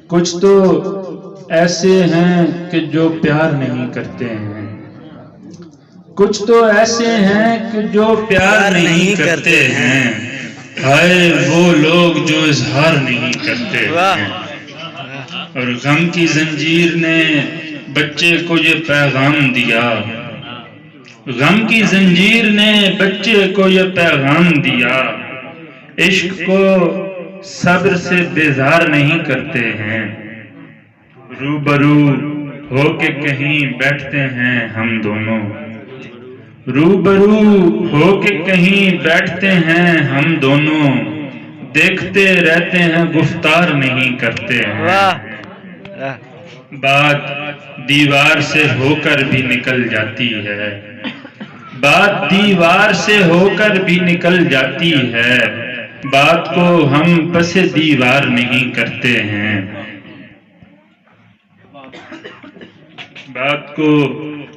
کچھ تو ایسے ہیں کہ جو پیار نہیں کرتے ہیں، کچھ تو ایسے ہیں کہ جو پیار نہیں کرتے ہیں، ہائے وہ لوگ جو اظہار نہیں کرتے ہیں۔ اور غم کی زنجیر نے بچے کو یہ پیغام دیا، غم کی زنجیر نے بچے کو یہ پیغام دیا، عشق کو صبر سے بیزار نہیں کرتے ہیں۔ روبرو ہو کے کہیں بیٹھتے ہیں ہم دونوں، روبرو ہو کے کہیں بیٹھتے ہیں ہم دونوں، دیکھتے رہتے ہیں گفتار نہیں کرتے ہیں۔ بات دیوار سے ہو کر بھی نکل جاتی ہے، بات دیوار سے ہو کر بھی نکل جاتی ہے، بات کو ہم پس دیوار نہیں کرتے ہیں، بات کو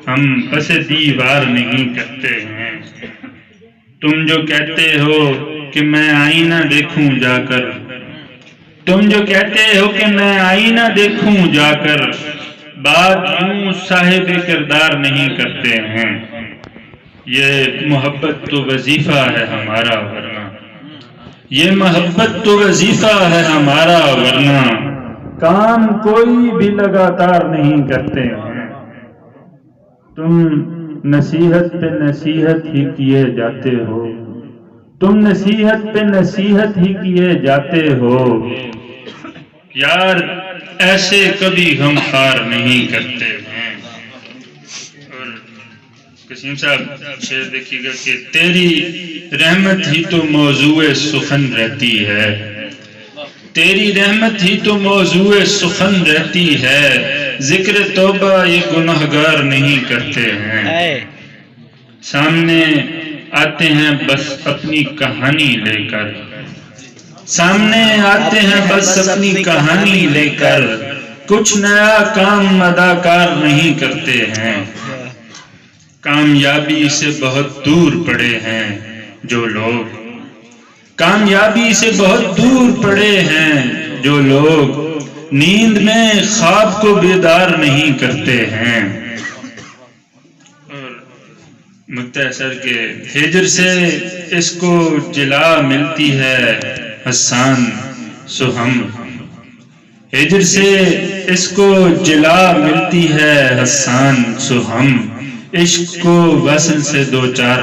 ہم پس دیوار نہیں کرتے ہیں۔ تم جو کہتے ہو کہ میں آئینہ دیکھوں جا کر، تم جو کہتے ہو کہ میں آئینہ دیکھوں جا کر، بات یوں صاحب کردار نہیں کرتے ہیں۔ یہ محبت تو وظیفہ ہے ہمارا ورنہ، یہ محبت تو وظیفہ ہے ہمارا ورنہ، کام کوئی بھی لگاتار نہیں کرتے ہیں۔ تم نصیحت پہ نصیحت ہی کیے جاتے ہو، تم نصیحت پہ نصیحت ہی کیے جاتے ہو، یار ایسے کبھی غم خوار نہیں کرتے ہیں۔ اور قسیم صاحب شعر دیکھیے گا کہ تیری رحمت ہی تو موضوع سخن رہتی ہے، تیری رحمت ہی تو موضوع سخن رہتی ہے، ذکر توبہ یہ گنہگار نہیں کرتے ہیں۔ سامنے آتے ہیں بس اپنی کہانی لے کر، سامنے آتے ہیں بس اپنی کہانی لے کر، کچھ نیا کام اداکار نہیں کرتے ہیں۔ کامیابی سے بہت دور پڑے ہیں جو لوگ، کامیابی سے بہت دور پڑے ہیں جو لوگ، نیند میں خواب کو بیدار نہیں کرتے ہیں۔ اور مقطع سر کے ہجر سے اس کو جلا ملتی ہے حسان سو ہم، ہجر سے اس کو جلا ملتی ہے حسان سو ہم، عشق کو وصل سے دو چار